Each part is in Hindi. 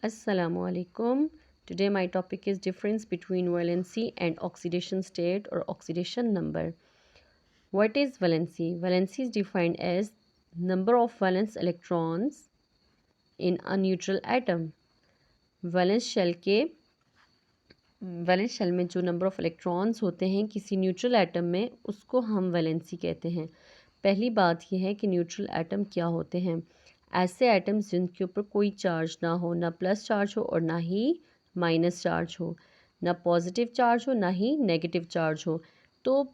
Assalamu alaikum. Today my topic is difference between valency and oxidation state or oxidation number. What is valency? Valency is defined as number of valence electrons in a neutral atom. Valence shell में जो नंबर ऑफ़ इलेक्ट्रॉन्स होते हैं किसी न्यूट्रल एटम में उसको हम वैलेंसी कहते हैं। पहली बात यह है कि न्यूट्रल एटम क्या होते हैं। ऐसे एटम्स जिनके ऊपर कोई चार्ज ना हो, ना प्लस चार्ज हो और ना ही माइनस चार्ज हो, ना पॉजिटिव चार्ज हो ना ही नेगेटिव चार्ज हो। तो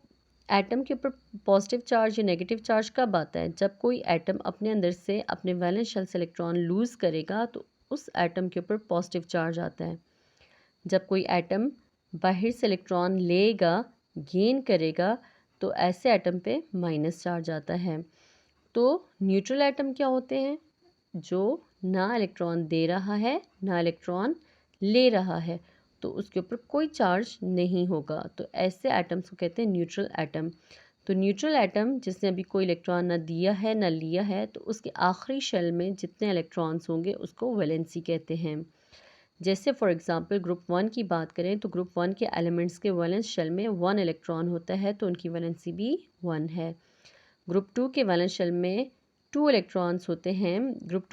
एटम के ऊपर पॉजिटिव चार्ज या नेगेटिव चार्ज कब आता है? जब कोई एटम अपने अंदर से अपने वैलेंस शेल से इलेक्ट्रॉन लूज़ करेगा तो उस एटम के ऊपर पॉजिटिव चार्ज आता है। जब कोई एटम बाहर से इलेक्ट्रॉन लेगा, गेन करेगा, तो ऐसे एटम पे माइनस चार्ज आता है। तो न्यूट्रल एटम क्या होते हैं? जो ना इलेक्ट्रॉन दे रहा है ना इलेक्ट्रॉन ले रहा है, तो उसके ऊपर कोई चार्ज नहीं होगा। तो ऐसे एटम्स को कहते हैं न्यूट्रल एटम। तो न्यूट्रल एटम जिसने अभी कोई इलेक्ट्रॉन ना दिया है ना लिया है, तो उसके आखिरी शेल में जितने इलेक्ट्रॉन्स होंगे उसको वैलेंसी कहते हैं। जैसे फॉर एग्जांपल ग्रुप 1 की बात करें तो ग्रुप 1 के एलिमेंट्स के वैलेंस शेल में 1 इलेक्ट्रॉन होता है, तो उनकी वैलेंसी भी 1 है। ग्रुप 2 के वैलेंस शेल में 2 इलेक्ट्रॉन्स होते हैं। ग्रुप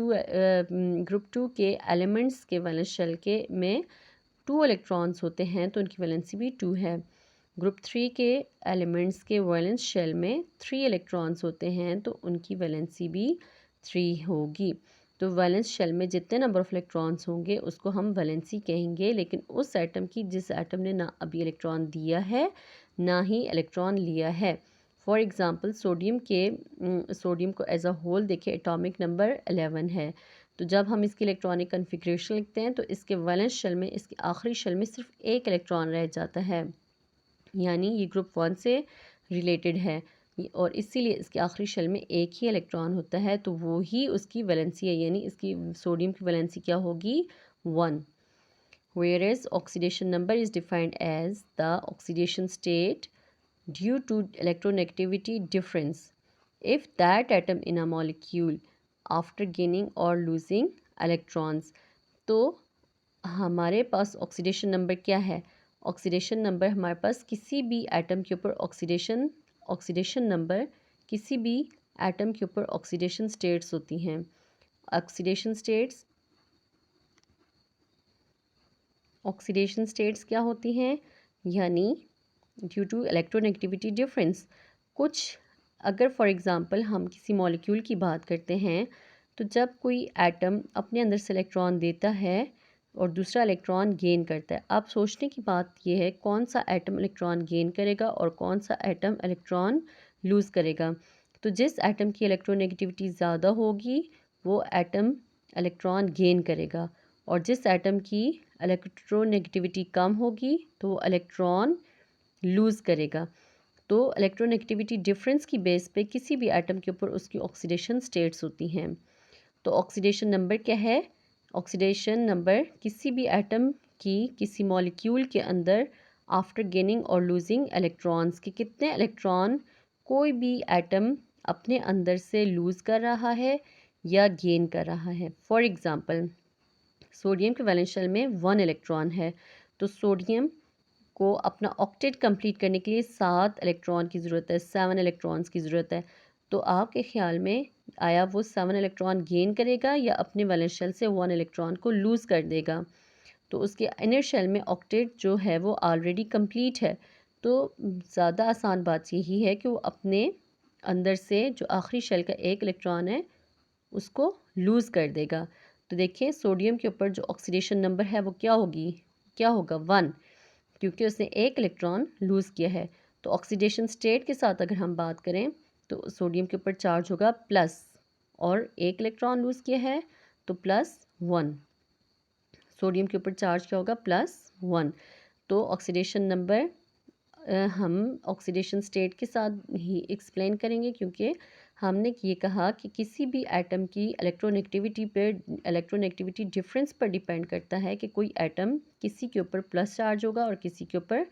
टू के एलिमेंट्स के वैलेंस शेल के में 2 इलेक्ट्रॉन्स होते हैं, तो उनकी वैलेंसी भी 2 है। ग्रुप 3 के एलिमेंट्स के वैलेंस शेल में 3 इलेक्ट्रॉन्स होते हैं, तो उनकी वैलेंसी भी 3 होगी। तो वैलेंस शेल में जितने नंबर ऑफ़ इलेक्ट्रॉन्स होंगे उसको हम वैलेंसी कहेंगे, लेकिन उस एटम की जिस एटम ने ना अभी इलेक्ट्रॉन दिया है ना ही इलेक्ट्रॉन लिया है। फॉर एग्ज़ाम्पल सोडियम को एज अ होल देखें, एटॉमिक नंबर 11 है। तो जब हम इसकी इलेक्ट्रॉनिक कन्फिग्रेशन लिखते हैं तो इसके वैलेंस शेल में इसके आखिरी शेल में सिर्फ एक इलेक्ट्रॉन रह जाता है, यानी ये ग्रुप 1 से रिलेटेड है और इसीलिए इसके आखिरी शेल में एक ही इलेक्ट्रॉन होता है, तो वो ही उसकी वैलेंसी है, यानी इसकी सोडियम की वैलेंसी क्या होगी? 1। Whereas oxidation number is defined as the oxidation state due to electronegativity difference if that atom in a molecule after gaining or losing electrons। तो हमारे पास ऑक्सीडेशन नंबर क्या है? ऑक्सीडेशन नंबर हमारे पास किसी भी एटम के ऊपर ऑक्सीडेशन नंबर किसी भी एटम के ऊपर ऑक्सीडेशन स्टेट्स होती हैं। ऑक्सीडेशन स्टेट्स क्या होती हैं? यानी ड्यू टू इलेक्ट्रोनेगेटिविटी डिफरेंस। कुछ अगर फॉर एग्ज़ाम्पल हम किसी मॉलिक्यूल की बात करते हैं, तो जब कोई एटम अपने अंदर से इलेक्ट्रॉन देता है और दूसरा इलेक्ट्रॉन गेन करता है, अब सोचने की बात यह है कौन सा एटम इलेक्ट्रॉन गेन करेगा और कौन सा एटम इलेक्ट्रॉन लूज़ करेगा। तो जिस एटम की इलेक्ट्रोनेगेटिविटी ज़्यादा होगी वो एटम इलेक्ट्रॉन गेन करेगा, और जिस एटम की इलेक्ट्रोनेगेटिविटी कम होगी तो वो इलेक्ट्रॉन लूज़ करेगा। तो इलेक्ट्रोनेगेटिविटी डिफरेंस की बेस पे किसी भी एटम के ऊपर उसकी ऑक्सीडेशन स्टेट्स होती हैं। तो ऑक्सीडेशन नंबर क्या है? ऑक्सीडेशन नंबर किसी भी एटम की किसी मॉलिक्यूल के अंदर आफ्टर गेनिंग और लूजिंग इलेक्ट्रॉन्स के कितने इलेक्ट्रॉन कोई भी एटम अपने अंदर से लूज़ कर रहा है या गेन कर रहा है। फॉर एग्ज़ाम्पल सोडियम के वैलेंस शेल में 1 इलेक्ट्रॉन है, तो सोडियम को अपना ऑक्टेट कंप्लीट करने के लिए 7 इलेक्ट्रॉन की ज़रूरत है, 7 इलेक्ट्रॉन्स की ज़रूरत है। तो आपके ख़्याल में आया वो 7 इलेक्ट्रॉन गेन करेगा या अपने वैलेंस शेल से 1 इलेक्ट्रॉन को लूज़ कर देगा? तो उसके इनर शेल में ऑक्टेट जो है वो ऑलरेडी कंप्लीट है, तो ज़्यादा आसान बात यही है कि वो अपने अंदर से जो आखिरी शेल का एक इलेक्ट्रॉन है उसको लूज़ कर देगा। तो देखिए सोडियम के ऊपर जो ऑक्सीडेशन नंबर है वो क्या होगा? 1, क्योंकि उसने एक इलेक्ट्रॉन लूज़ किया है। तो ऑक्सीडेशन स्टेट के साथ अगर हम बात करें तो सोडियम के ऊपर चार्ज होगा प्लस, और एक इलेक्ट्रॉन लूज़ किया है तो +1। सोडियम के ऊपर चार्ज क्या होगा? +1। तो ऑक्सीडेशन नंबर हम ऑक्सीडेशन स्टेट के साथ ही एक्सप्लेन करेंगे, क्योंकि हमने ये कहा कि किसी भी एटम की इलेक्ट्रोनेगेटिविटी डिफरेंस पर डिपेंड करता है कि कोई एटम किसी के ऊपर प्लस चार्ज होगा और किसी के ऊपर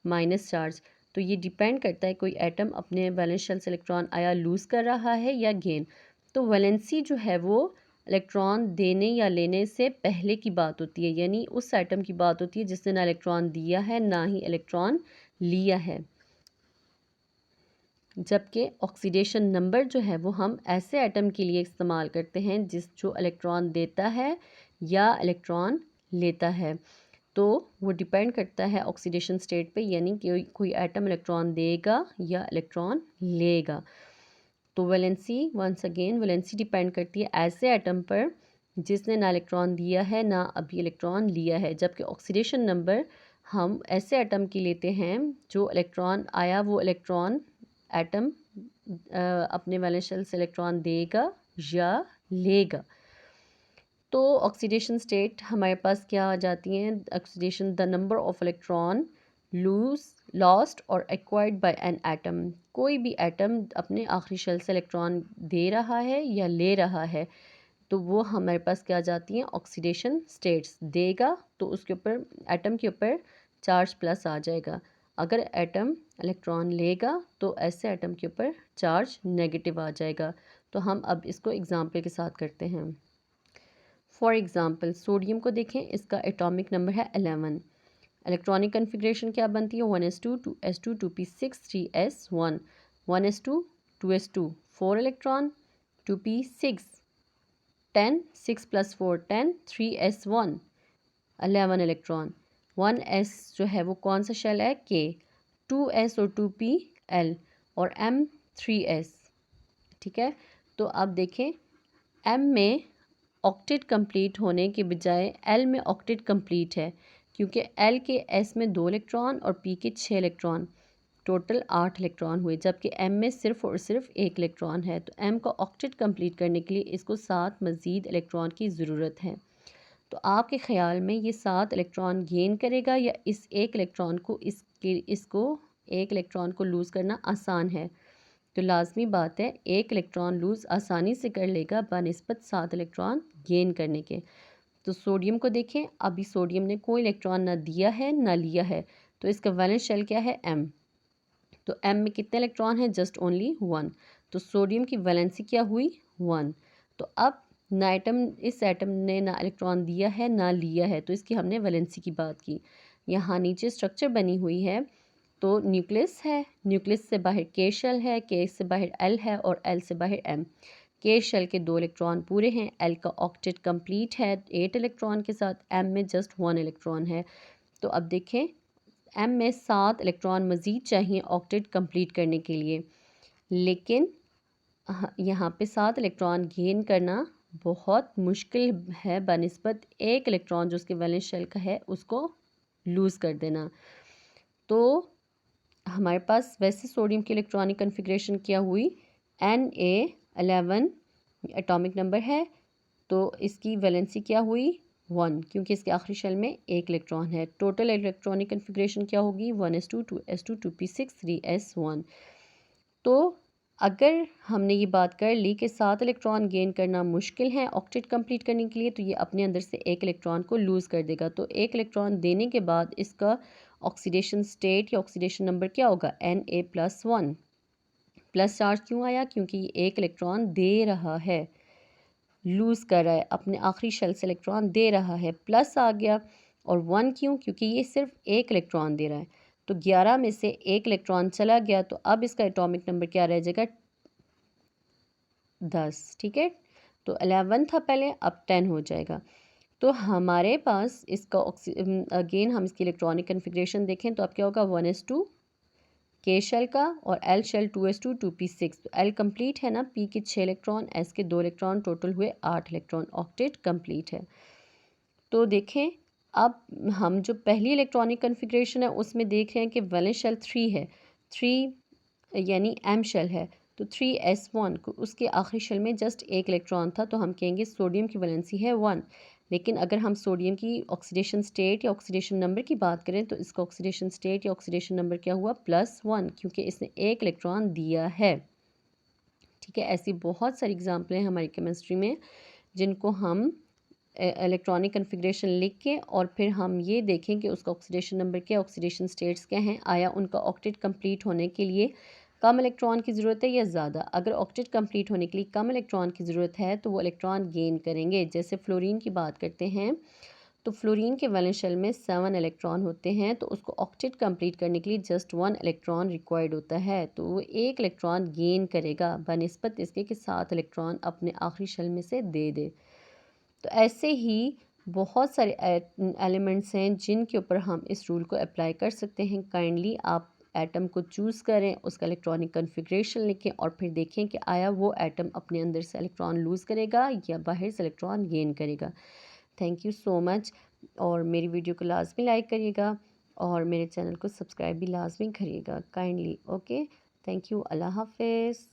माइनस चार्ज। तो ये डिपेंड करता है कोई एटम अपने वैलेंस शेल से इलेक्ट्रॉन आया लूज़ कर रहा है या गेन। तो वैलेंसी जो है वो इलेक्ट्रॉन देने या लेने से पहले की बात होती है, यानी उस एटम की बात होती है जिसने ना इलेक्ट्रॉन दिया है ना ही इलेक्ट्रॉन लिया है। जबकि ऑक्सीडेशन नंबर जो है वो हम ऐसे एटम के लिए इस्तेमाल करते हैं जो इलेक्ट्रॉन देता है या इलेक्ट्रॉन लेता है। तो वो डिपेंड करता है ऑक्सीडेशन स्टेट पे, यानी कि कोई एटम इलेक्ट्रॉन देगा या इलेक्ट्रॉन लेगा। तो valency, once again valency depend करती है ऐसे एटम पर जिसने ना इलेक्ट्रॉन दिया है ना अभी इलेक्ट्रॉन लिया है। जबकि ऑक्सीडेशन नंबर हम ऐसे एटम की लेते हैं जो इलेक्ट्रॉन आया वो इलेक्ट्रॉन एटम अपने वैलेंस शेल से इलेक्ट्रॉन देगा या लेगा। तो ऑक्सीडेशन स्टेट हमारे पास क्या आ जाती हैं? Oxidation, the number of electron lost और एक्वायर्ड बाय एन एटम। कोई भी एटम अपने आखिरी शेल से इलेक्ट्रॉन दे रहा है या ले रहा है, तो वो हमारे पास क्या आ जाती हैं? Oxidation states. देगा तो उसके ऊपर, एटम के ऊपर चार्ज प्लस आ जाएगा। अगर एटम इलेक्ट्रॉन लेगा तो ऐसे एटम के ऊपर चार्ज नेगेटिव आ जाएगा। तो हम अब इसको एग्जाम्पल के साथ करते हैं। फॉर एग्ज़ाम्पल सोडियम को देखें, इसका एटॉमिक नंबर है 11। इलेक्ट्रॉनिक कन्फिग्रेशन क्या बनती है? 1s2 2s2 2p6 3s1 1s2 2s2 4 electron 2p6 10 6 + 4 10 3s1 11 electron 1s जो है वो कौन सा शेल है? K 2s और 2p L और M 3s। ठीक है, तो अब देखें M में ऑक्टेट कंप्लीट होने के बजाय L में ऑक्टेट कंप्लीट है, क्योंकि L के S में 2 इलेक्ट्रॉन और P के 6 इलेक्ट्रॉन, टोटल 8 इलेक्ट्रॉन हुए। जबकि M में सिर्फ और सिर्फ 1 इलेक्ट्रॉन है। तो M का ऑक्टेट कंप्लीट करने के लिए इसको 7 मज़ीद इलेक्ट्रॉन की ज़रूरत है। तो आपके ख़्याल में ये 7 इलेक्ट्रॉन गेन करेगा या इस एक इलेक्ट्रॉन को इसको एक इलेक्ट्रॉन को लूज़ करना आसान है? तो लाजमी बात है एक इलेक्ट्रॉन लूज़ आसानी से कर लेगा बनिस्बत 7 इलेक्ट्रॉन गेन करने के। तो सोडियम को देखें, अभी सोडियम ने कोई इलेक्ट्रॉन ना दिया है ना लिया है, तो इसका वैलेंस शेल क्या है? M। तो M में कितने इलेक्ट्रॉन हैं? Just only 1। तो सोडियम की वैलेंसी क्या हुई? 1। तो अब इस एटम ने ना इलेक्ट्रॉन दिया है ना लिया है, तो इसकी हमने वैलेंसी की बात की। यहाँ नीचे स्ट्रक्चर बनी हुई है, तो न्यूक्लियस है, न्यूक्लियस से बाहर K शेल है, K से बाहर L है और L से बाहर M। K शेल के 2 इलेक्ट्रॉन पूरे हैं, L का ऑक्टेट कंप्लीट है 8 इलेक्ट्रॉन के साथ, M में जस्ट 1 इलेक्ट्रॉन है। तो अब देखें M में 7 इलेक्ट्रॉन मज़ीद चाहिए ऑक्टेट कंप्लीट करने के लिए, लेकिन यहाँ पे 7 इलेक्ट्रॉन गेन करना बहुत मुश्किल है बनिस्बत एक इलेक्ट्रॉन जो उसके वैलेंस शेल का है उसको लूज़ कर देना। तो हमारे पास वैसे सोडियम की इलेक्ट्रॉनिक कन्फिग्रेशन क्या हुई? Na11 एटॉमिक नंबर है, तो इसकी वैलेंसी क्या हुई? 1, क्योंकि इसके आखिरी शेल में 1 इलेक्ट्रॉन है। टोटल इलेक्ट्रॉनिक कन्फिग्रेशन क्या होगी? 1s2 2s2 2p6 3s1। तो अगर हमने ये बात कर ली कि 7 इलेक्ट्रॉन गेन करना मुश्किल है ऑक्टेट कंप्लीट करने के लिए, तो ये अपने अंदर से 1 इलेक्ट्रॉन को लूज़ कर देगा। तो 1 इलेक्ट्रॉन देने के बाद इसका ऑक्सीडेशन स्टेट या ऑक्सीडेशन नंबर क्या होगा? Na+1। प्लस चार्ज क्यों आया? क्योंकि ये 1 इलेक्ट्रॉन दे रहा है, लूज़ कर रहा है, अपने आखिरी शेल से इलेक्ट्रॉन दे रहा है, प्लस आ गया। और 1 क्यों? क्योंकि ये सिर्फ 1 इलेक्ट्रॉन दे रहा है। तो 11 में से 1 इलेक्ट्रॉन चला गया, तो अब इसका एटॉमिक नंबर क्या रह जाएगा? 10। ठीक है, तो 11 था पहले, अब 10 हो जाएगा। तो हमारे पास इसका अगेन हम इसकी इलेक्ट्रॉनिक कन्फिग्रेशन देखें तो अब क्या होगा? 1s2 K शेल का और L शेल 2s2 2p6। तो L कंप्लीट है ना, P के 6 इलेक्ट्रॉन, S के 2 इलेक्ट्रॉन, टोटल हुए 8 इलेक्ट्रॉन, ऑक्टेट कंप्लीट है। तो देखें अब हम जो पहली इलेक्ट्रॉनिक कन्फिग्रेशन है उसमें देख रहे हैं कि वैलेंस शेल 3 है, 3 यानी M शेल है, तो 3s1 को उसके आखिरी शेल में जस्ट 1 इलेक्ट्रॉन था, तो हम कहेंगे सोडियम की वैलेंसी है 1। लेकिन अगर हम सोडियम की ऑक्सीडेशन स्टेट या ऑक्सीडेशन नंबर की बात करें तो इसका ऑक्सीडेशन स्टेट या ऑक्सीडेशन नंबर क्या हुआ? +1, क्योंकि इसने 1 इलेक्ट्रॉन दिया है। ठीक है, ऐसी बहुत सारी एग्जाम्पलें हैं हमारी केमिस्ट्री में जिनको हम इलेक्ट्रॉनिक कन्फिग्रेशन लिख के और फिर हम ये देखें कि उसका ऑक्सीडेशन नंबर क्या, ऑक्सीडेशन स्टेट्स क्या हैं, आया उनका ऑक्टेट कंप्लीट होने के लिए कम इलेक्ट्रॉन की ज़रूरत है या ज़्यादा। अगर ऑक्टेट कंप्लीट होने के लिए कम इलेक्ट्रॉन की ज़रूरत है तो वो इलेक्ट्रॉन गेन करेंगे। जैसे फ्लोरीन की बात करते हैं तो फ्लोरीन के वैलेंस शेल में 7 इलेक्ट्रॉन होते हैं, तो उसको ऑक्टेट कंप्लीट करने के लिए जस्ट 1 इलेक्ट्रॉन रिक्वायर्ड होता है, तो वो 1 इलेक्ट्रॉन गेन करेगा बनिस्बत इसके कि 7 इलेक्ट्रॉन अपने आखिरी शेल में से दे दे। तो ऐसे ही बहुत सारे एलिमेंट्स हैं जिनके ऊपर हम इस रूल को अप्लाई कर सकते हैं। काइंडली आप एटम को चूज़ करें, उसका इलेक्ट्रॉनिक कन्फिग्रेशन लिखें और फिर देखें कि आया वो एटम अपने अंदर से इलेक्ट्रॉन लूज़ करेगा या बाहर से इलेक्ट्रॉन गेन करेगा। Thank you so much. और मेरी वीडियो को लाजमी लाइक करिएगा और मेरे चैनल को सब्सक्राइब भी लाजमी करिएगा काइंडली। Okay, thank you. अल्लाह हाफिज़।